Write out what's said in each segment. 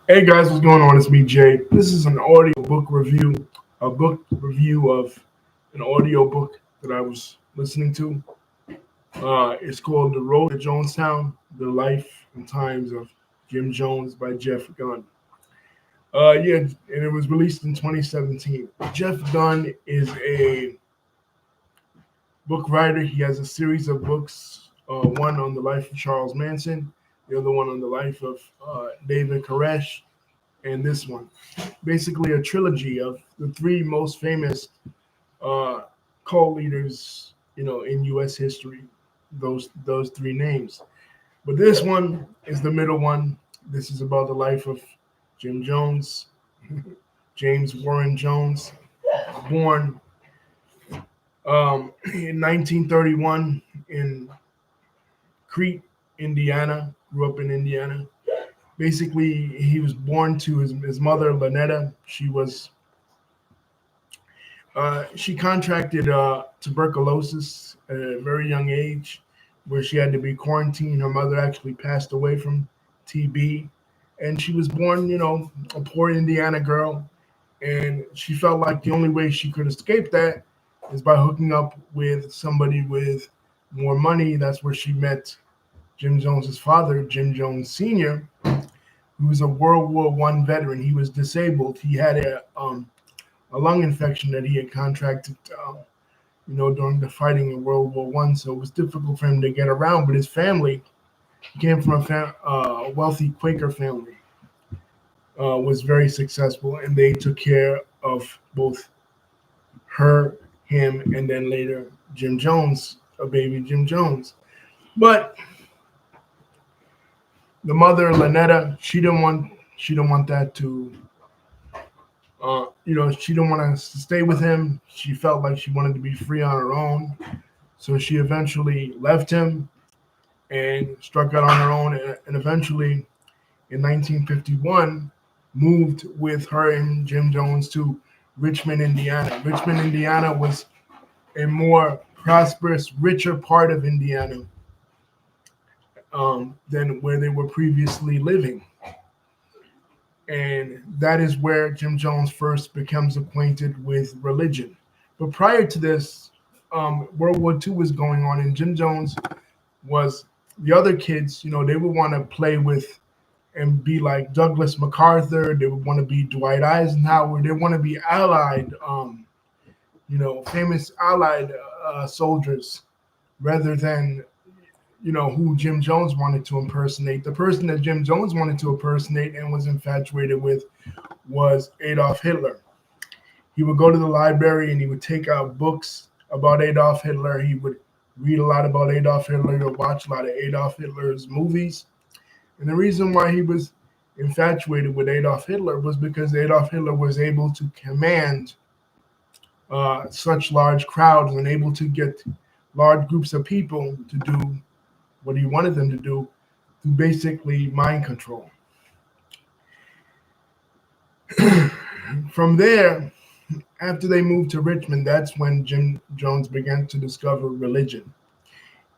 Hey guys, what's going on? It's me, Jay. This is an audiobook review, a book review of an audiobook that I was listening to. It's called The Road to Jonestown, The Life and Times of Jim Jones by Jeff Gunn. Yeah, and it was released in 2017. Jeff Gunn is a book writer. He has a series of books, one on the life of Charles Manson, the other one on the life of David Koresh, and this one. Basically, a trilogy of the three most famous uh, cult leaders, in U.S. history. Those three names. But this one is the middle one. This is about the life of Jim Jones, James Warren Jones, born in 1931 in Crete, Indiana. Grew up in Indiana. Basically, he was born to his mother, Lynetta. She contracted tuberculosis at a very young age, where she had to be quarantined. Her mother actually passed away from TB, and she was born, a poor Indiana girl, and she felt like the only way she could escape that is by hooking up with somebody with more money. That's where she met Jim Jones's father, Jim Jones Sr., who was a World War I veteran. He was disabled. He had a lung infection that he had contracted, during the fighting in World War One. So it was difficult for him to get around. But his family, he came from a wealthy Quaker family, was very successful, and they took care of both her, him, and then later Jim Jones, a baby Jim Jones. But the mother, Lynetta, she didn't want that to she didn't want to stay with him. She felt like she wanted to be free on her own. So she eventually left him and struck out on her own, and eventually in 1951 moved with her and Jim Jones to Richmond, Indiana. Richmond, Indiana was a more prosperous, richer part of Indiana than where they were previously living. And that is where Jim Jones first becomes acquainted with religion. But prior to this, World War II was going on, and Jim Jones was the other kids. They would want to play with and be like Douglas MacArthur. They would want to be Dwight Eisenhower. They want to be allied, famous allied soldiers, rather than who Jim Jones wanted to impersonate. The person that Jim Jones wanted to impersonate and was infatuated with was Adolf Hitler. He would go to the library and he would take out books about Adolf Hitler. He would read a lot about Adolf Hitler, or watch a lot of Adolf Hitler's movies. And the reason why he was infatuated with Adolf Hitler was because Adolf Hitler was able to command such large crowds and able to get large groups of people to do what he wanted them to do, through basically mind control. From there, after they moved to Richmond, that's when Jim Jones began to discover religion.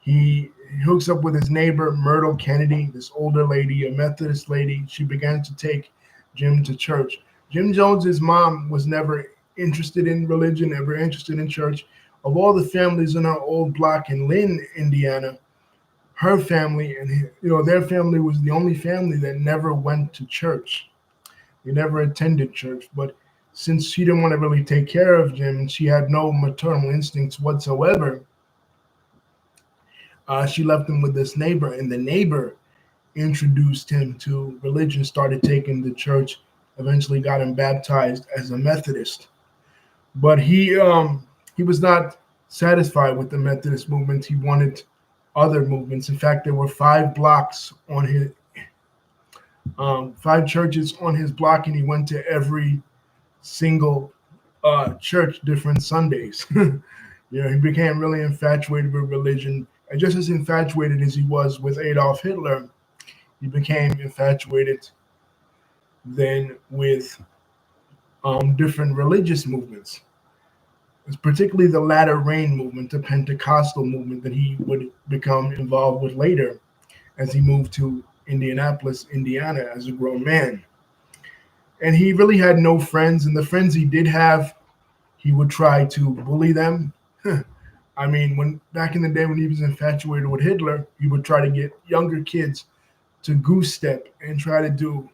He hooks up with his neighbor, Myrtle Kennedy, this older lady, a Methodist lady. She began to take Jim to church. Jim Jones's mom was never interested in religion, never interested in church. Of all the families in our old block in Lynn, Indiana, her family and their family was the only family that never went to church. They never attended church. But since she didn't want to really take care of Jim and she had no maternal instincts whatsoever, she left him with this neighbor, and the neighbor introduced him to religion, started taking the church, eventually got him baptized as a Methodist. But he was not satisfied with the Methodist movement. He wanted other movements. In fact, there were 5 blocks on his 5 churches on his block, and he went to every single church different Sundays. He became really infatuated with religion, and just as infatuated as he was with Adolf Hitler, he became infatuated then with different religious movements. It's particularly the latter rain movement, the Pentecostal movement that he would become involved with later as he moved to Indianapolis, Indiana as a grown man. And he really had no friends. And the friends he did have, he would try to bully them. I mean, when back in the day when he was infatuated with Hitler, he would try to get younger kids to goose step and try to do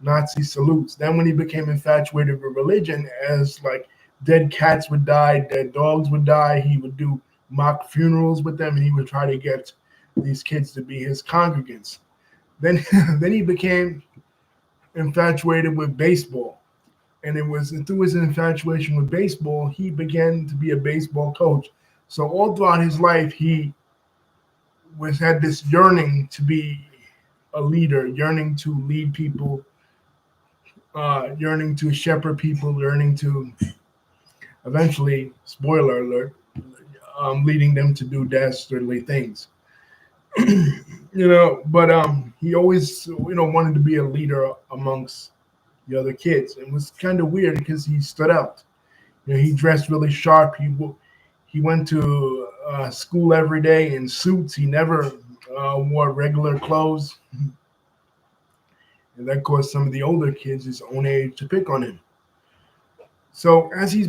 Nazi salutes. Then when he became infatuated with religion, as like dead cats would die, dead dogs would die, he would do mock funerals with them, and he would try to get these kids to be his congregants. Then then he became infatuated with baseball. And it was through his infatuation with baseball, he began to be a baseball coach. So all throughout his life, he was had this yearning to be a leader, yearning to lead people, yearning to shepherd people, yearning to eventually, spoiler alert, leading them to do dastardly things. But he always wanted to be a leader amongst the other kids. It was kind of weird because he stood out. He dressed really sharp. He went to school every day in suits. He never wore regular clothes, and that caused some of the older kids his own age to pick on him. So as he's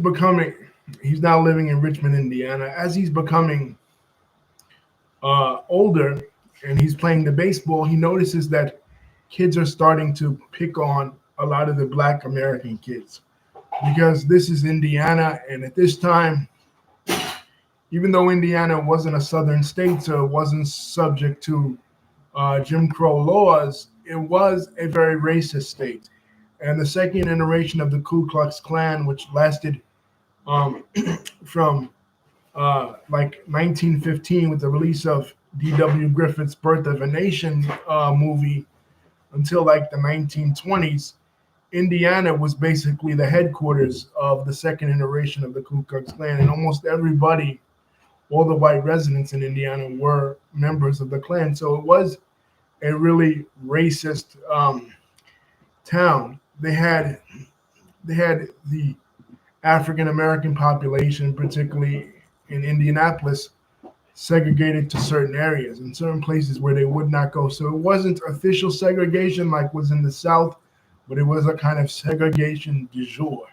now living in Richmond, Indiana. As he's becoming older and he's playing the baseball, he notices that kids are starting to pick on a lot of the Black American kids because this is Indiana, and at this time, even though Indiana wasn't a southern state, so it wasn't subject to Jim Crow laws, it was a very racist state. And the second iteration of the Ku Klux Klan, which lasted from like 1915 with the release of D.W. Griffith's Birth of a Nation movie until like the 1920s, Indiana was basically the headquarters of the second iteration of the Ku Klux Klan, and almost everybody, all the white residents in Indiana, were members of the Klan. So it was a really racist town. They had the African American population, particularly in Indianapolis, segregated to certain areas and certain places where they would not go. So it wasn't official segregation like was in the South, but it was a kind of segregation du jour.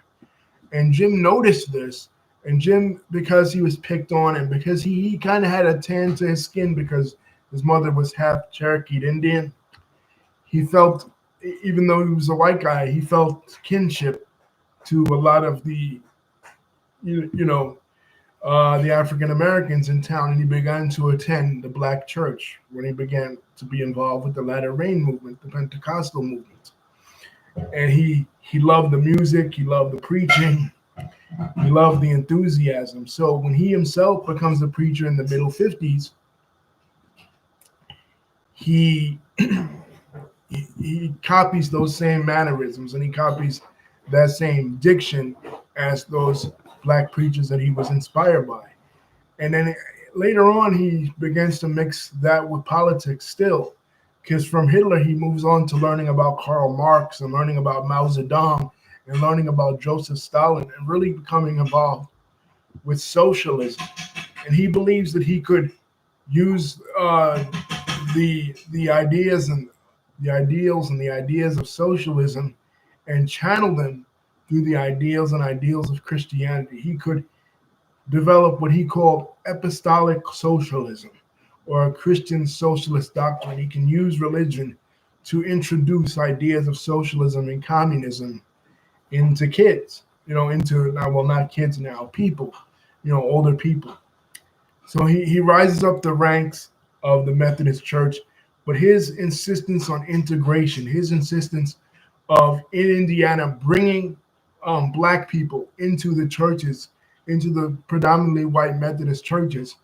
And Jim noticed this. And Jim, because he was picked on and because he kind of had a tan to his skin because his mother was half Cherokee Indian, he felt, even though he was a white guy, he felt kinship to a lot of the, the African Americans in town, and he began to attend the Black church when he began to be involved with the Latter Rain movement, the Pentecostal movement. And he loved the music, he loved the preaching, he loved the enthusiasm. So when he himself becomes a preacher in the middle 50s, he he copies those same mannerisms and he copies that same diction as those Black preachers that he was inspired by. And then later on, he begins to mix that with politics still, because from Hitler, he moves on to learning about Karl Marx and learning about Mao Zedong and learning about Joseph Stalin and really becoming involved with socialism. And he believes that he could use the ideas and the ideals and the ideas of socialism and channel them through the ideals and ideals of Christianity. He could develop what he called apostolic socialism or a Christian socialist doctrine. He can use religion to introduce ideas of socialism and communism into kids, into now, well, not kids now, people, older people. So he rises up the ranks of the Methodist Church, but his insistence on integration, his insistence of in Indiana bringing Black people into the churches, into the predominantly white Methodist churches,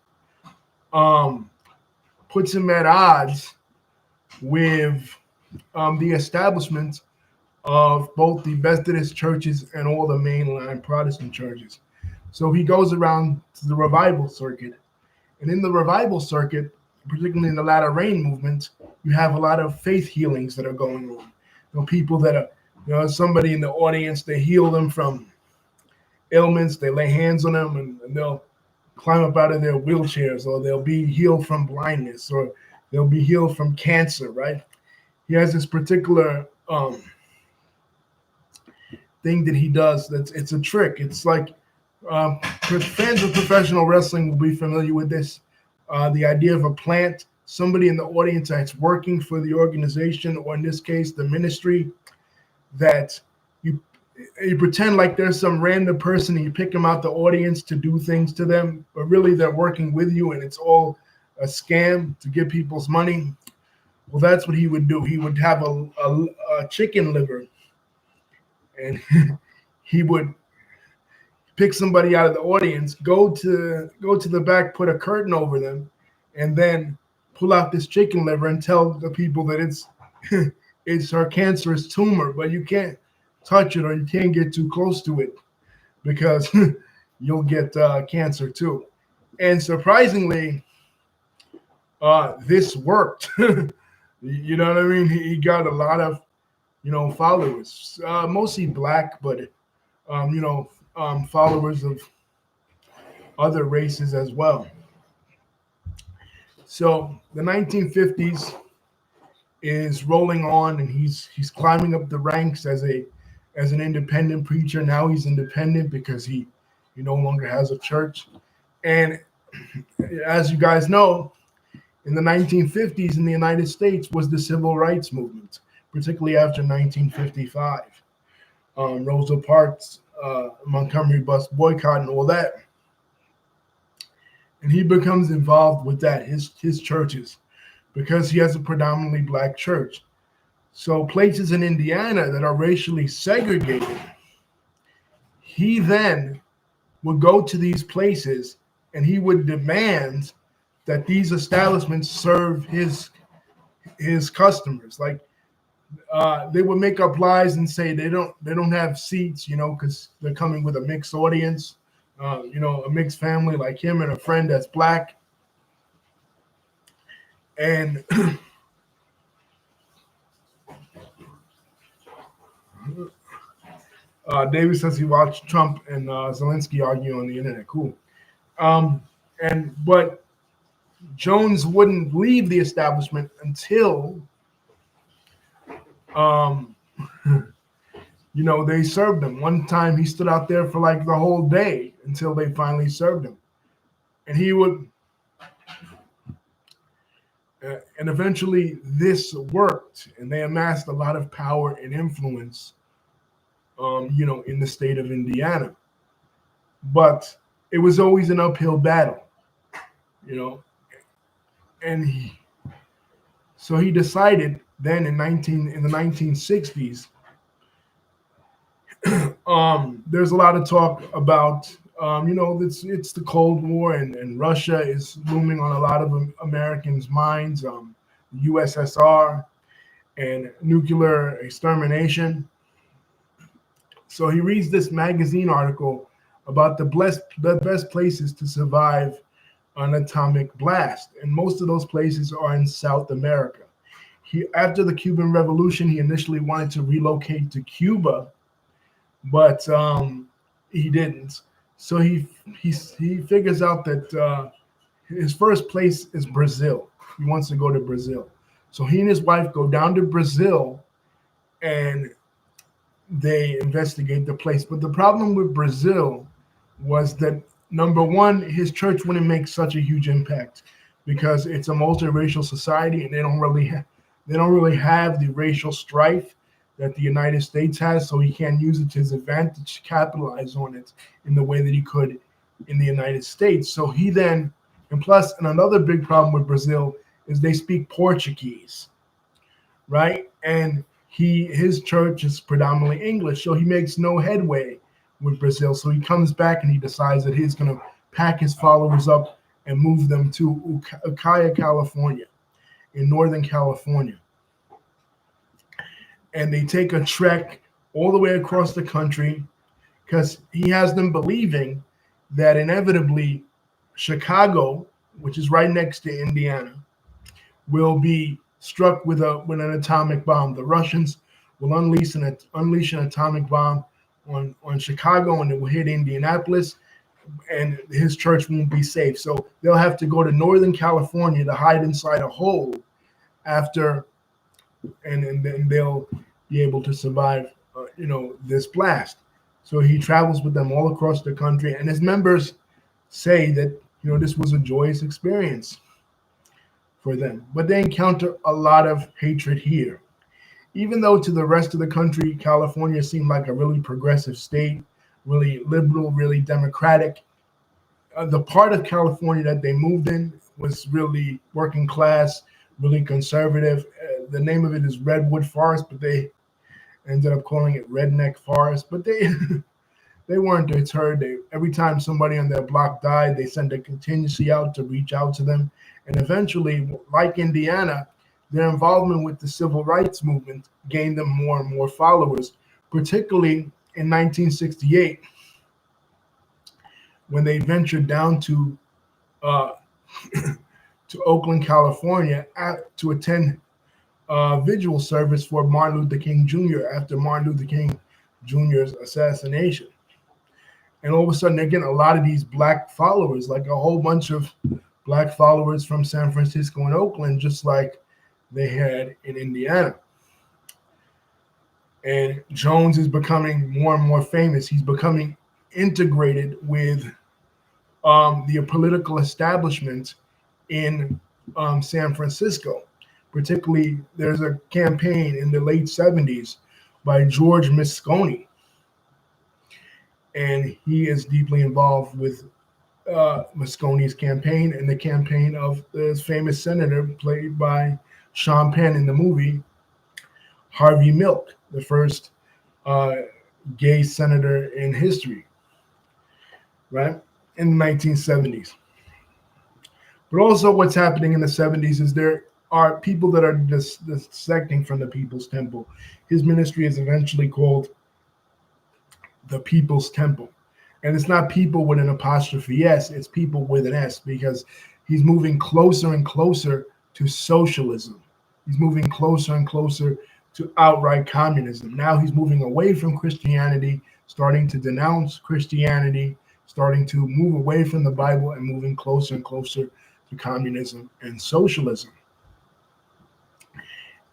puts him at odds with the establishment of both the Methodist churches and all the mainline Protestant churches. So he goes around to the revival circuit. And in the revival circuit, particularly in the Latter Rain movement, you have a lot of faith healings that are going on. People that are, somebody in the audience, they heal them from ailments, they lay hands on them, and they'll climb up out of their wheelchairs, or they'll be healed from blindness, or they'll be healed from cancer, right? He has this particular thing that he does. It's a trick. It's like fans of professional wrestling will be familiar with this. The idea of a plant, somebody in the audience that's working for the organization, or in this case, the ministry, that you you pretend like there's some random person and you pick them out the audience to do things to them, but really they're working with you and it's all a scam to get people's money. Well, that's what he would do. He would have a chicken liver, and he would pick somebody out of the audience, go to the back, put a curtain over them, and then pull out this chicken liver and tell the people that it's it's her cancerous tumor, but you can't touch it or you can't get too close to it because you'll get cancer too. And surprisingly, this worked. You know what I mean? He got a lot of followers, mostly black, but followers of other races as well. So the 1950s is rolling on, and he's climbing up the ranks as an independent preacher. Now he's independent because he no longer has a church. And as you guys know, in the 1950s in the United States was the civil rights movement, particularly after 1955. Rosa Parks, Montgomery bus boycott, and all that. And he becomes involved with that, his churches, because he has a predominantly black church. So places in Indiana that are racially segregated, he then would go to these places and he would demand that these establishments serve his customers. Like they would make up lies and say they don't have seats, because they're coming with a mixed audience, a mixed family like him and a friend that's black. And David says he watched Trump and Zelensky argue on the internet. Cool. But Jones wouldn't leave the establishment until they served him. One time he stood out there for like the whole day until they finally served him. And he would and eventually this worked, and they amassed a lot of power and influence in the state of Indiana. But it was always an uphill battle, and so he decided then in the 1960s. There's a lot of talk about it's the Cold War, and Russia is looming on a lot of Americans' minds, USSR and nuclear extermination. So he reads this magazine article about the best places to survive an atomic blast, and most of those places are in South America. After the Cuban Revolution, he initially wanted to relocate to Cuba, but he didn't. So he figures out that his first place is Brazil. He wants to go to Brazil. So he and his wife go down to Brazil, and they investigate the place. But the problem with Brazil was that, number one, his church wouldn't make such a huge impact because it's a multiracial society, and they don't really have the racial strife that the United States has. So he can't use it to his advantage to capitalize on it in the way that he could in the United States. So he then, and another big problem with Brazil is they speak Portuguese, right? And his church is predominantly English, so he makes no headway with Brazil. So he comes back and he decides that he's going to pack his followers up and move them to Ukiah, California, in Northern California. And they take a trek all the way across the country because he has them believing that inevitably Chicago, which is right next to Indiana, will be struck with an atomic bomb. The Russians will unleash an atomic bomb on Chicago, and it will hit Indianapolis, and his church won't be safe. So they'll have to go to Northern California to hide inside a hole after, and then they'll be able to survive this blast. So he travels with them all across the country, and his members say that this was a joyous experience for them. But they encounter a lot of hatred here. Even though to the rest of the country, California seemed like a really progressive state, really liberal, really democratic, the part of California that they moved in was really working class, really conservative. The name of it is Redwood Forest, but they ended up calling it Redneck Forest. But they they weren't deterred. Every time somebody on their block died, they sent a contingency out to reach out to them. And eventually, like Indiana, their involvement with the civil rights movement gained them more and more followers, particularly in 1968 when they ventured down to to Oakland, California, to attend vigil service for Martin Luther King Jr. after Martin Luther King Jr.'s assassination. And all of a sudden, they're getting a lot of these black followers, like a whole bunch of black followers from San Francisco and Oakland, just like they had in Indiana. And Jones is becoming more and more famous. He's becoming integrated with the political establishment in San Francisco. Particularly, there's a campaign in the late 70s by George Moscone, and he is deeply involved with Moscone's campaign and the campaign of this famous senator played by Sean Penn in the movie Harvey Milk, the first gay senator in history, right, in the 1970s. But also what's happening in the 70s is there are people that are dissecting from the People's Temple. His ministry is eventually called the People's Temple. And it's not people with an apostrophe S, it's people with an S, because he's moving closer and closer to socialism. He's moving closer and closer to outright communism. Now he's moving away from Christianity, starting to denounce Christianity, starting to move away from the Bible and moving closer and closer to communism and socialism.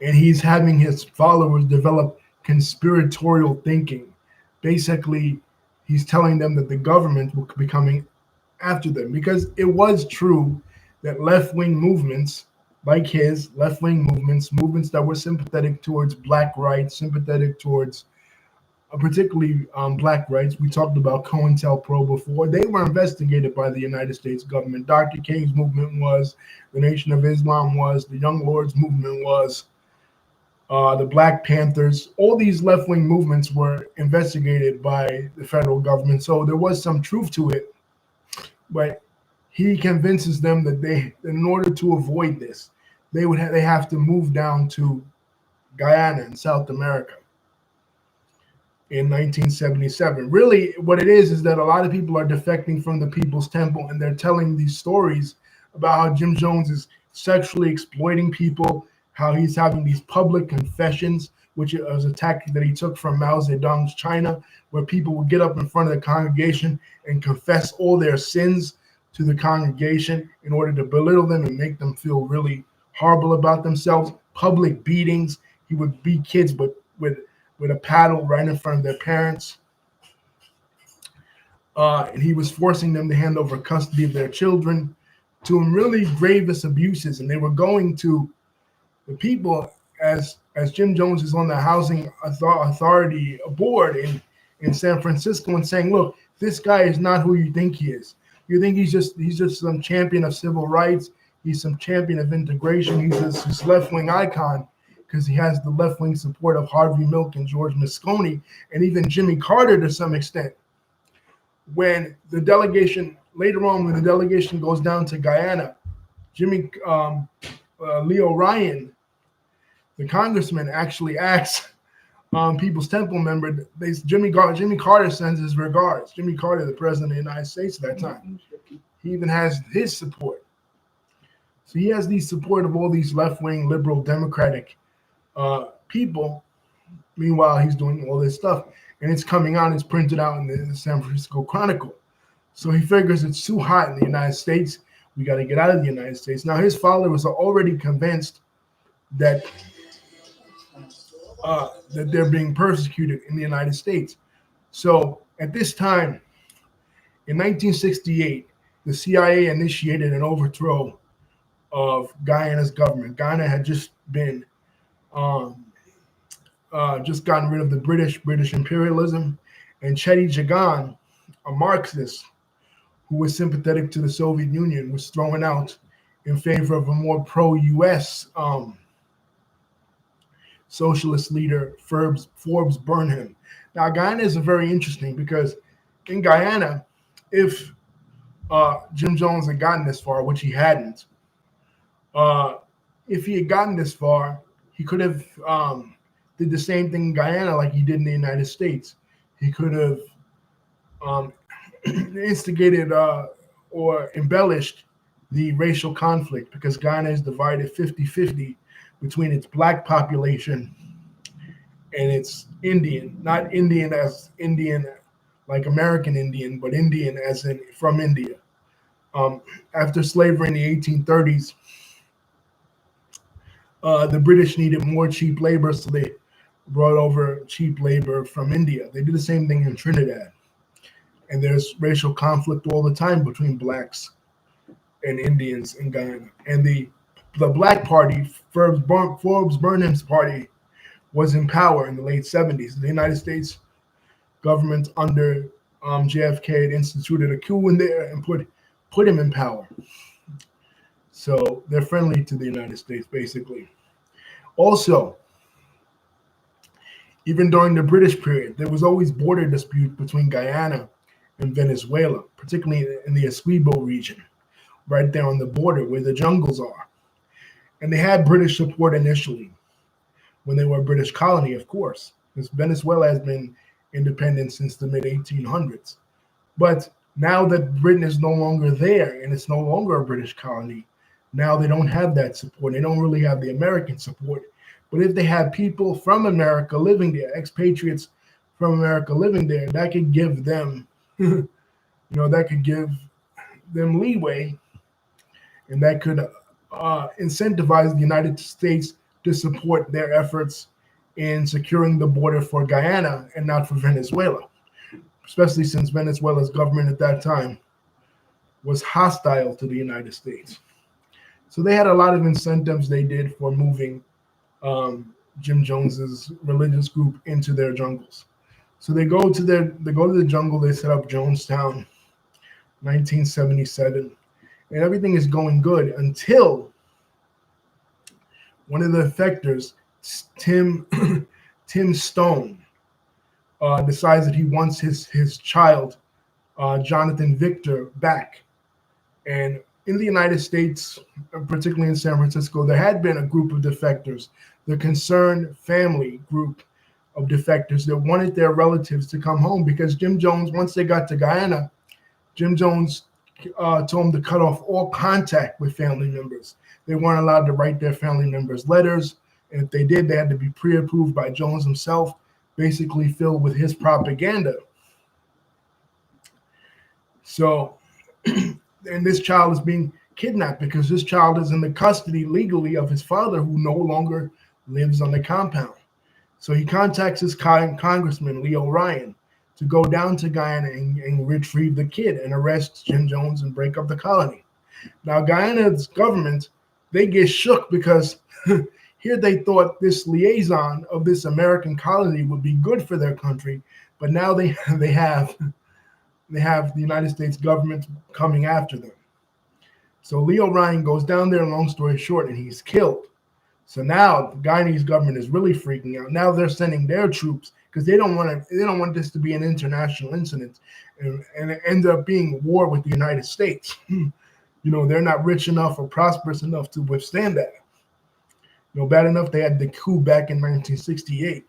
And he's having his followers develop conspiratorial thinking. Basically, he's telling them that the government will be coming after them, because it was true that left-wing movements like his, left-wing movements that were sympathetic towards black rights, sympathetic towards particularly black rights. We talked about COINTELPRO before. They were investigated by the United States government. Dr. King's movement was, the Nation of Islam was, the Young Lords movement was, the Black Panthers. All these left-wing movements were investigated by the federal government. So there was some truth to it. But he convinces them that in order to avoid this, they have to move down to Guyana in South America in 1977. Really, what it is that a lot of people are defecting from the People's Temple, and they're telling these stories about how Jim Jones is sexually exploiting people, how he's having these public confessions, which was a tactic that he took from Mao Zedong's China, where people would get up in front of the congregation and confess all their sins to the congregation in order to belittle them and make them feel really horrible about themselves. Public beatings. He would beat kids but with a paddle right in front of their parents. And he was forcing them to hand over custody of their children, to really grievous abuses. And they were going to the people, as Jim Jones is on the housing authority board in San Francisco, and saying, look, this guy is not who you think he is. You think he's just some champion of civil rights. He's some champion of integration. He's this left-wing icon because he has the left-wing support of Harvey Milk and George Moscone, and even Jimmy Carter to some extent. When the delegation goes down to Guyana, Leo Ryan, the congressman, actually asks People's Temple member, Jimmy Carter sends his regards. Jimmy Carter, the president of the United States at that time. He even has his support. So he has the support of all these left-wing, liberal, democratic people. Meanwhile, he's doing all this stuff. And it's coming out, it's printed out in the San Francisco Chronicle. So he figures it's too hot in the United States. We got to get out of the United States. Now, his followers are already convinced that that they're being persecuted in the United States. So at this time, in 1968, the CIA initiated an overthrow of Guyana's government. Guyana had um, just gotten rid of the British imperialism, and Chetty Jagan, a Marxist who was sympathetic to the Soviet Union, was thrown out in favor of a more pro-U.S. Socialist leader, Forbes Burnham. Now, Guyana is very interesting because in Guyana, if Jim Jones had gotten this far, which he hadn't, uh, if he had gotten this far, he could have did the same thing in Guyana like he did in the United States. He could have um, instigated or embellished the racial conflict because Guyana is divided 50-50 between its black population and its Indian, not Indian as Indian like American Indian, but Indian as in from India. After slavery in the 1830s, the British needed more cheap labor, so they brought over cheap labor from India. They did the same thing in Trinidad. And there's racial conflict all the time between blacks and Indians in Guyana. And the Black Party, Forbes Burnham's party, was in power in the late 70s. The United States government under JFK had instituted a coup in there and put him in power. So they're friendly to the United States, basically. Also, even during the British period, there was always border dispute between Guyana and Venezuela, particularly in the Essequibo region, right there on the border where the jungles are. And they had British support initially when they were a British colony, of course, because Venezuela has been independent since the mid-1800s. But now that Britain is no longer there and it's no longer a British colony, now they don't have that support. They don't really have the American support. But if they have people from America living there, expatriates from America living there, that could give them, that could give them leeway, and that could incentivize the United States to support their efforts in securing the border for Guyana and not for Venezuela, especially since Venezuela's government at that time was hostile to the United States. So they had a lot of incentives they did for moving Jim Jones's religious group into their jungles. So they go to the jungle. They set up Jonestown, 1977, and everything is going good until one of the effectors, Tim Stone, decides that he wants his child, Jonathan Victor, back. And in the United States, particularly in San Francisco, there had been a group of defectors, the Concerned Family group of defectors that wanted their relatives to come home because Jim Jones, once they got to Guyana, Jim Jones told them to cut off all contact with family members. They weren't allowed to write their family members letters, and if they did, they had to be pre-approved by Jones himself, basically filled with his propaganda. So, and this child is being kidnapped because this child is in the custody legally of his father, who no longer lives on the compound. So he contacts his congressman, Leo Ryan, to go down to Guyana and retrieve the kid and arrest Jim Jones and break up the colony. Now, Guyana's government, they get shook because here they thought this liaison of this American colony would be good for their country, but now they have the United States government coming after them. So Leo Ryan goes down there, long story short, and he's killed. So now the Guyanese government is really freaking out. Now they're sending their troops because they don't want this to be an international incident and it ends up being war with the United States. They're not rich enough or prosperous enough to withstand that. Bad enough they had the coup back in 1968.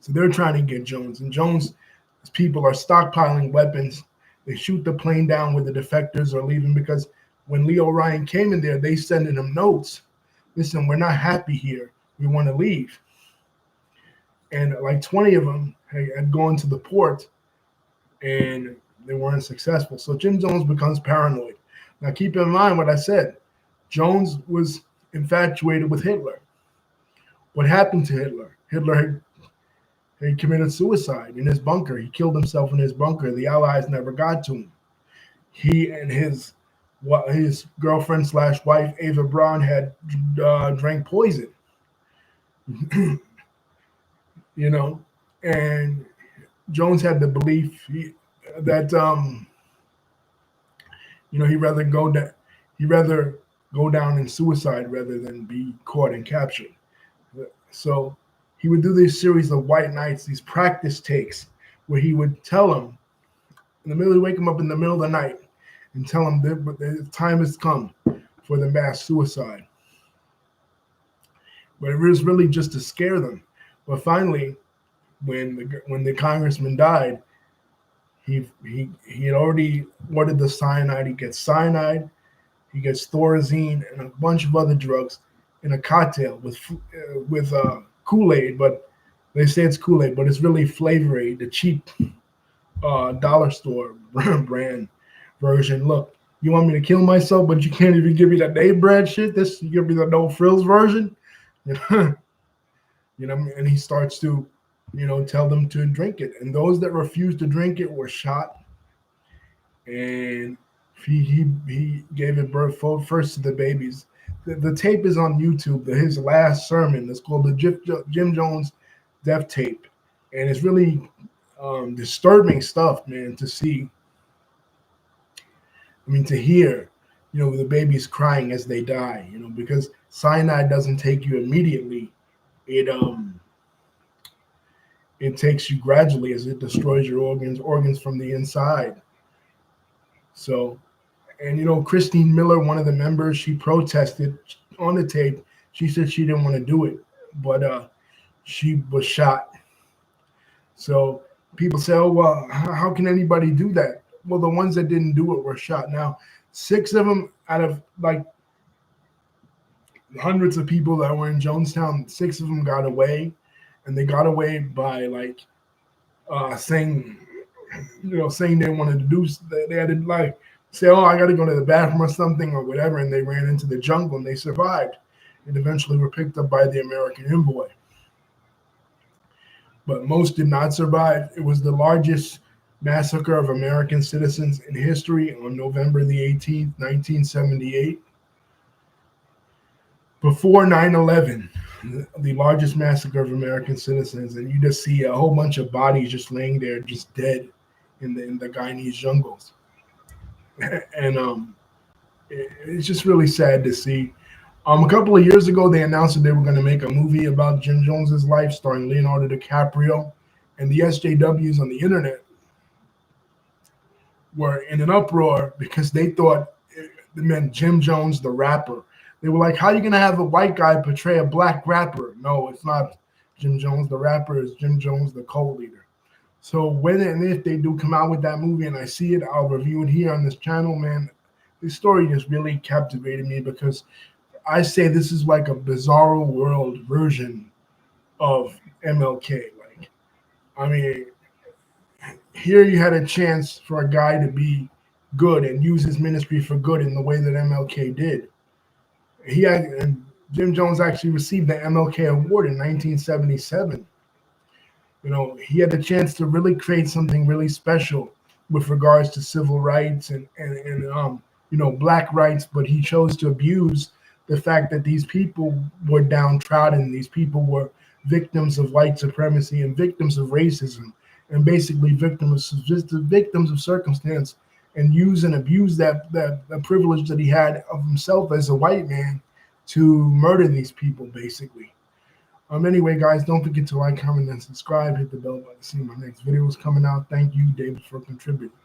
So they're trying to get Jones, and Jones' people are stockpiling weapons. They shoot the plane down where the defectors are leaving because when Leo Ryan came in there, they sending him notes. Listen, we're not happy here. We want to leave. And like 20 of them had gone to the port, and they weren't successful. So Jim Jones becomes paranoid. Now, keep in mind what I said. Jones was infatuated with Hitler. What happened to Hitler? He committed suicide in his bunker. He killed himself in his bunker. The Allies never got to him. He and his girlfriend slash wife Ava Braun had drank poison, you know, and Jones had the belief that he'd rather go down in suicide rather than be caught and captured. So he would do this series of white nights, these practice takes, where he would tell them wake him up in the middle of the night and tell him that the time has come for the mass suicide. But it was really just to scare them. But finally, when the congressman died, he had already ordered the cyanide. He gets cyanide, he gets thorazine, and a bunch of other drugs in a cocktail with Kool-Aid. But they say it's Kool-Aid, but it's really Flavor Aid, the cheap dollar store brand version. Look, you want me to kill myself, but you can't even give me that Dave Brad shit. You give me the no frills version, And he starts to, tell them to drink it. And those that refused to drink it were shot. And he gave it birth first to the babies. The tape is on YouTube. His last sermon is called the Jim Jones Death Tape, and it's really disturbing stuff, man. To see, to hear, the babies crying as they die, because cyanide doesn't take you immediately. It takes you gradually as it destroys your organs from the inside. So, and Christine Miller, one of the members, she protested on the tape. She said she didn't want to do it, but she was shot. So people say, oh, well, how can anybody do that? Well, the ones that didn't do it were shot. Now, 6 of them out of like hundreds of people that were in Jonestown, 6 of them got away, and they got away by saying they wanted to do. They had to say, oh, I got to go to the bathroom or something or whatever, and they ran into the jungle and they survived, and eventually were picked up by the American envoy. But most did not survive. It was the largest massacre of American citizens in history on November the 18th, 1978. Before 9/11, the largest massacre of American citizens, and you just see a whole bunch of bodies just laying there, just dead in the Guinness jungles. And it's just really sad to see. A couple of years ago, they announced that they were going to make a movie about Jim Jones's life, starring Leonardo DiCaprio, and the SJWs on the internet were in an uproar because they thought it meant Jim Jones, the rapper. They were like, how are you going to have a white guy portray a black rapper? No, it's not Jim Jones, the rapper. Is Jim Jones, the cult leader. So when and if they do come out with that movie and I see it, I'll review it here on this channel, man. This story just really captivated me because I say this is like a bizarro world version of MLK. Here you had a chance for a guy to be good and use his ministry for good in the way that MLK did. And Jim Jones actually received the MLK Award in 1977. He had a chance to really create something really special with regards to civil rights and black rights, but he chose to abuse the fact that these people were downtrodden. These people were victims of white supremacy and victims of racism, and basically victims of circumstance, and use and abuse that privilege that he had of himself as a white man to murder these people, basically. Anyway, guys, don't forget to like, comment, and subscribe. Hit the bell button to see my next videos coming out. Thank you, David, for contributing.